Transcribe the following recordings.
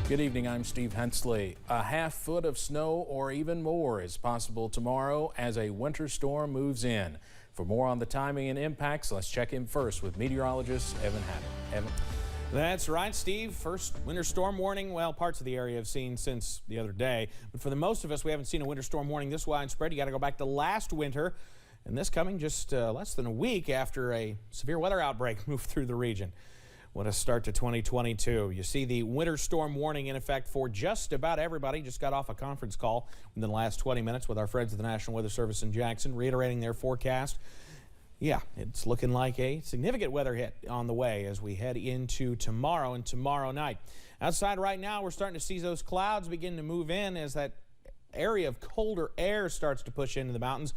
Good evening, I'm Steve Hensley. A half foot of snow or even more is possible tomorrow as a winter storm moves in. For more on the timing and impacts, let's check in first with meteorologist Evan Hatter. Evan. That's right, Steve. First winter storm warning. Well, parts of the area have seen since the other day. But for the most of us, we haven't seen a winter storm warning this widespread. You got to go back to last winter. And this coming just less than a week after a severe weather outbreak moved through the region. What a start to 2022. You see the winter storm warning in effect for just about everybody. Just got off a conference call within the last 20 minutes with our friends at the National Weather Service in Jackson, reiterating their forecast. Yeah, it's looking like a significant weather hit on the way as we head into tomorrow and tomorrow night. Outside right now, we're starting to see those clouds begin to move in as that area of colder air starts to push into the mountains.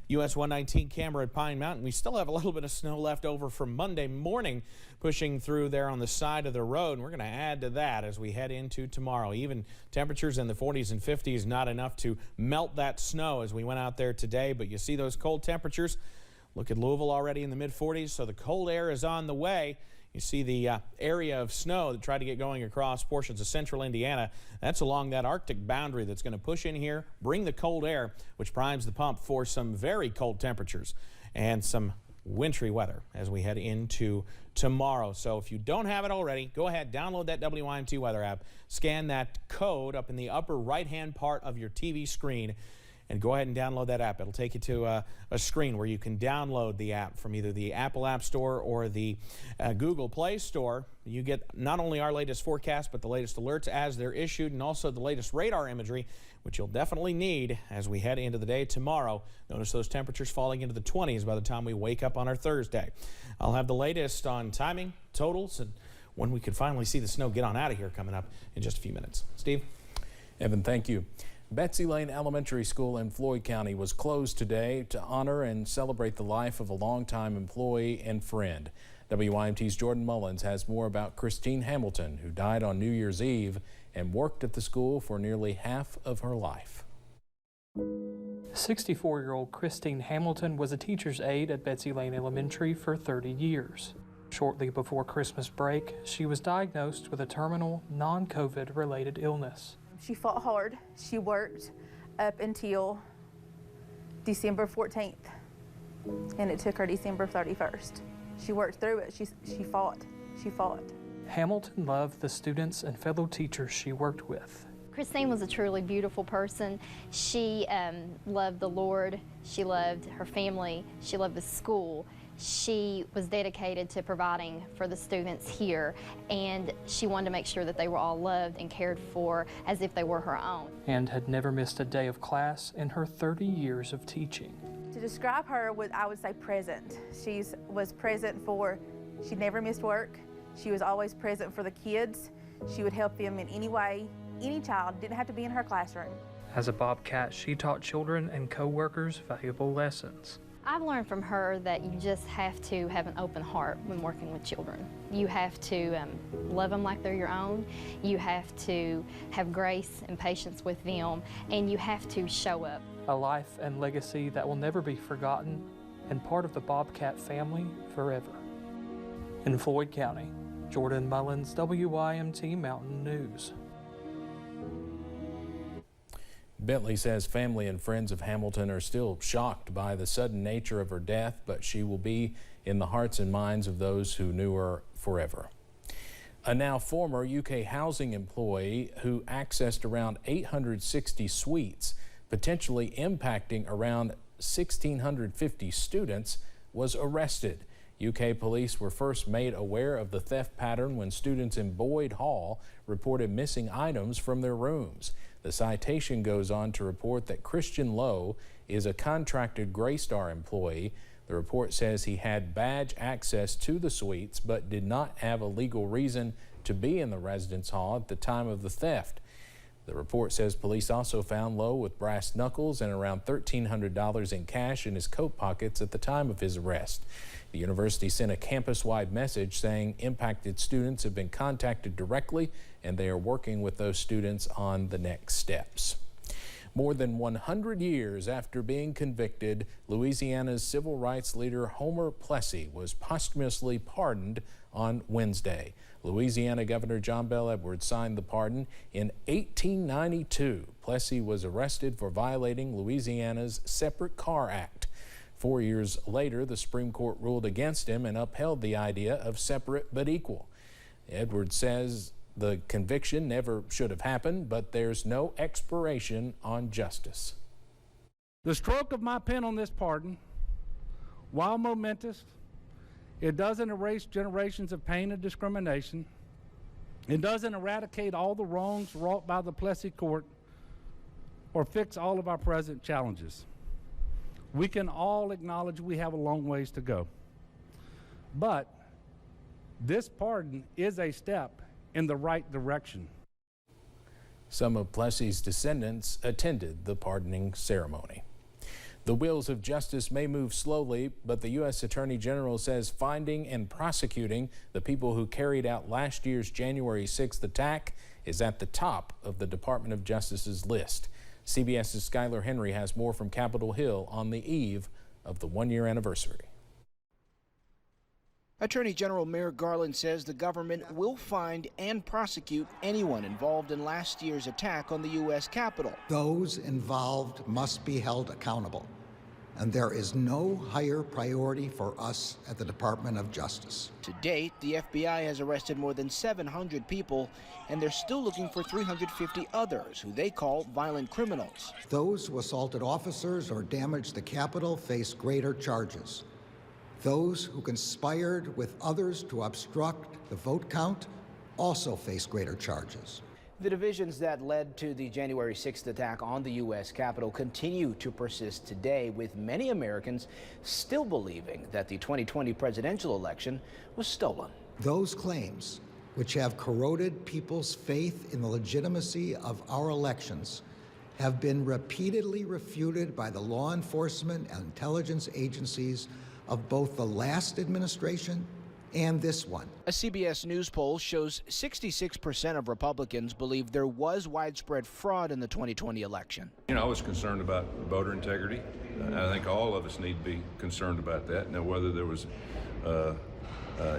US 119 camera at Pine Mountain. We still have a little bit of snow left over from Monday morning pushing through there on the side of the road. And we're going to add to that as we head into tomorrow. Even temperatures in the 40s and 50s, not enough to melt that snow as we went out there today. But you see those cold temperatures. Look at Louisville already in the mid-40s, so the cold air is on the way. You see the area of snow that tried to get going across portions of central Indiana. That's along that Arctic boundary that's going to push in here, bring the cold air, which primes the pump for some very cold temperatures and some wintry weather as we head into tomorrow. So if you don't have it already, go ahead, download that WIMT weather app, scan that code up in the upper right-hand part of your TV screen, and go ahead and download that app. It'll take you to a screen where you can download the app from either the Apple App Store or the Google Play Store. You get not only our latest forecast, but the latest alerts as they're issued, and also the latest radar imagery, which you'll definitely need as we head into the day tomorrow. Notice those temperatures falling into the 20s by the time we wake up on our Thursday. I'll have the latest on timing, totals, and when we could finally see the snow get on out of here coming up in just a few minutes. Steve? Evan, thank you. Betsy Lane Elementary School in Floyd County was closed today to honor and celebrate the life of a longtime employee and friend. WIMT's Jordan Mullins has more about Christine Hamilton, who died on New Year's Eve and worked at the school for nearly half of her life. 64-year-old Christine Hamilton was a teacher's aide at Betsy Lane Elementary for 30 years. Shortly before Christmas break, she was diagnosed with a terminal, non-COVID related illness. She fought hard. She worked up until December 14th, and it took her December 31st. She worked through it. She fought. She fought. Hamilton loved the students and fellow teachers she worked with. Christine was a truly beautiful person. She loved the Lord. She loved her family. She loved the school. She was dedicated to providing for the students here, and she wanted to make sure that they were all loved and cared for as if they were her own. And had never missed a day of class in her 30 years of teaching. To describe her, I would say present. She was present she never missed work. She was always present for the kids. She would help them in any way. Any child didn't have to be in her classroom. As a Bobcat, she taught children and co-workers valuable lessons. I've learned from her that you just have to have an open heart when working with children. You have to love them like they're your own. You have to have grace and patience with them, and you have to show up. A life and legacy that will never be forgotten and part of the Bobcat family forever. In Floyd County, Jordan Mullins, WIMT Mountain News. Bentley says family and friends of Hamilton are still shocked by the sudden nature of her death, but she will be in the hearts and minds of those who knew her forever. A now former UK housing employee who accessed around 860 suites, potentially impacting around 1,650 students, was arrested. UK police were first made aware of the theft pattern when students in Boyd Hall reported missing items from their rooms. The citation goes on to report that Christian Lowe is a contracted Greystar employee. The report says he had badge access to the suites but did not have a legal reason to be in the residence hall at the time of the theft. The report says police also found Lowe with brass knuckles and around $1,300 in cash in his coat pockets at the time of his arrest. The university sent a campus-wide message saying impacted students have been contacted directly and they are working with those students on the next steps. More than 100 years after being convicted, Louisiana's civil rights leader Homer Plessy was posthumously pardoned on Wednesday. Louisiana Governor John Bel Edwards signed the pardon in 1892. Plessy was arrested for violating Louisiana's Separate Car Act. 4 years later, the Supreme Court ruled against him and upheld the idea of separate but equal. Edwards says the conviction never should have happened, but there's no expiration on justice. The stroke of my pen on this pardon, while momentous, it doesn't erase generations of pain and discrimination. It doesn't eradicate all the wrongs wrought by the Plessy court or fix all of our present challenges. We can all acknowledge we have a long ways to go. But this pardon is a step in the right direction. Some of Plessy's descendants attended the pardoning ceremony. The wheels of justice may move slowly, but the U.S. Attorney General says finding and prosecuting the people who carried out last year's January 6th attack is at the top of the Department of Justice's list. CBS's Skylar Henry has more from Capitol Hill on the eve of the one-year anniversary. Attorney General Merrick Garland says the government will find and prosecute anyone involved in last year's attack on the U.S. Capitol. Those involved must be held accountable, and there is no higher priority for us at the Department of Justice. To date, the FBI has arrested more than 700 people, and they're still looking for 350 others who they call violent criminals. Those who assaulted officers or damaged the Capitol face greater charges. Those who conspired with others to obstruct the vote count also face greater charges. The divisions that led to the January 6th attack on the U.S. Capitol continue to persist today, with many Americans still believing that the 2020 presidential election was stolen. Those claims, which have corroded people's faith in the legitimacy of our elections, have been repeatedly refuted by the law enforcement and intelligence agencies of both the last administration and this one. A CBS News poll shows 66% of Republicans believe there was widespread fraud in the 2020 election. You know, I was concerned about voter integrity. I think all of us need to be concerned about that. Now, whether there was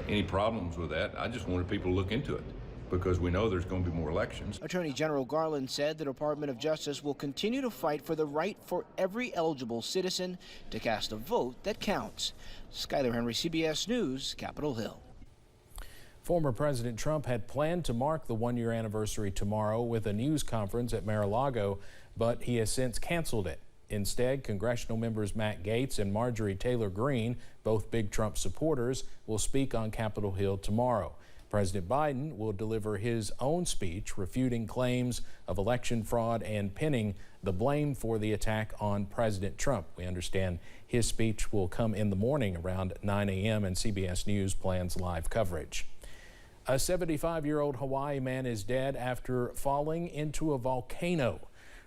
any problems with that, I just wanted people to look into it, because we know there's going to be more elections. Attorney General Garland said the Department of Justice will continue to fight for the right for every eligible citizen to cast a vote that counts. Skylar Henry, CBS News, Capitol Hill. Former President Trump had planned to mark the one-year anniversary tomorrow with a news conference at Mar-a-Lago, but he has since canceled it. Instead, congressional members Matt Gaetz and Marjorie Taylor Greene, both big Trump supporters, will speak on Capitol Hill tomorrow. President Biden will deliver his own speech refuting claims of election fraud and pinning the blame for the attack on President Trump. We understand his speech will come in the morning around 9 a.m. and CBS News plans live coverage. A 75-year-old Hawaii man is dead after falling into a volcano.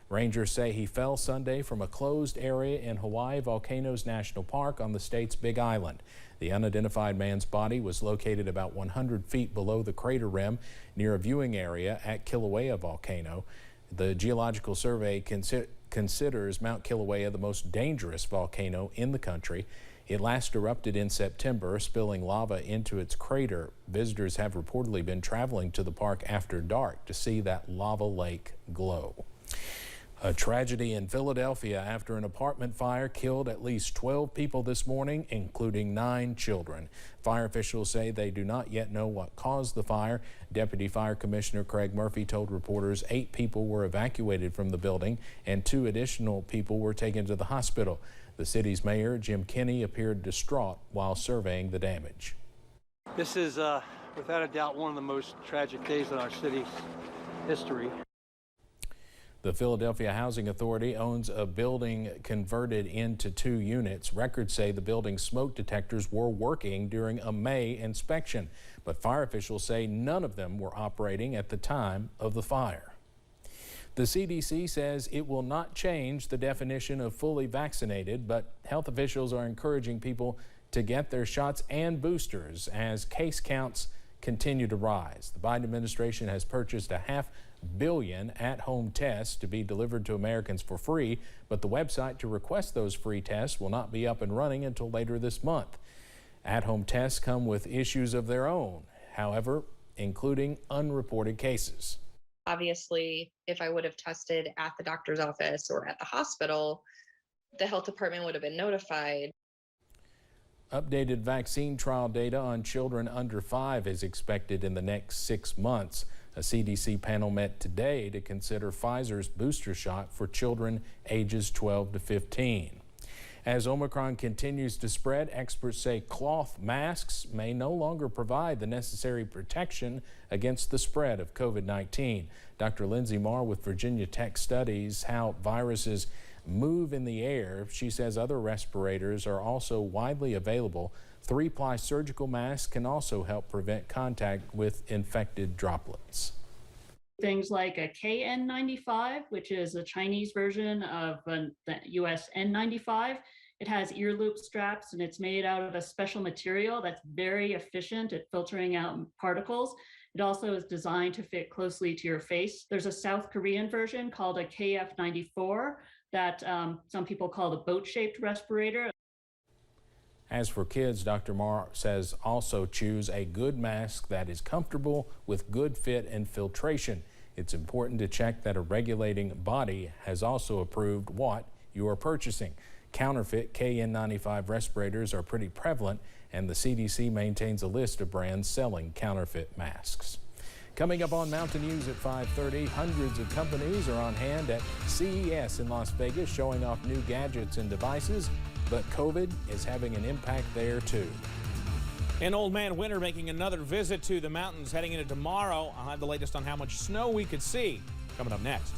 Rangers say he fell Sunday from a closed area in Hawaii Volcanoes National Park on the state's Big Island. The unidentified man's body was located about 100 feet below the crater rim near a viewing area at Kilauea Volcano. The Geological Survey considers Mount Kilauea the most dangerous volcano in the country. It last erupted in September, spilling lava into its crater. Visitors have reportedly been traveling to the park after dark to see that lava lake glow. A tragedy in Philadelphia after an apartment fire killed at least 12 people this morning, including 9 children. Fire officials say they do not yet know what caused the fire. Deputy Fire Commissioner Craig Murphy told reporters 8 people were evacuated from the building and 2 additional people were taken to the hospital. The city's mayor, Jim Kenney, appeared distraught while surveying the damage. This is, without a doubt, one of the most tragic days in our city's history. The Philadelphia Housing Authority owns a building converted into 2 units. Records say the building's smoke detectors were working during a May inspection, but fire officials say none of them were operating at the time of the fire. The CDC says it will not change the definition of fully vaccinated, but health officials are encouraging people to get their shots and boosters as case counts continue to rise. The Biden administration has purchased a $500 million at-home tests to be delivered to Americans for free, but the website to request those free tests will not be up and running until later this month. At-home tests come with issues of their own, however, including unreported cases. Obviously, if I would have tested at the doctor's office or at the hospital, the health department would have been notified. Updated vaccine trial data on children under 5 is expected in the next 6 months. A CDC panel met today to consider Pfizer's booster shot for children ages 12 to 15. As Omicron continues to spread, experts say cloth masks may no longer provide the necessary protection against the spread of COVID-19. Dr. Lindsay Marr with Virginia Tech studies how viruses move in the air. She says other respirators are also widely available. 3-ply surgical masks can also help prevent contact with infected droplets. Things like a KN95, which is a Chinese version of the US N95. It has ear loop straps and it's made out of a special material that's very efficient at filtering out particles. It also is designed to fit closely to your face. There's a South Korean version called a KF94 that some people call the boat-shaped respirator. As for kids, Dr. Marr says also choose a good mask that is comfortable with good fit and filtration. It's important to check that a regulating body has also approved what you are purchasing. Counterfeit KN95 respirators are pretty prevalent, and the CDC maintains a list of brands selling counterfeit masks. Coming up on Mountain News at 5:30, hundreds of companies are on hand at CES in Las Vegas showing off new gadgets and devices, but COVID is having an impact there too. And Old Man Winter making another visit to the mountains heading into tomorrow. I'll have the latest on how much snow we could see coming up next.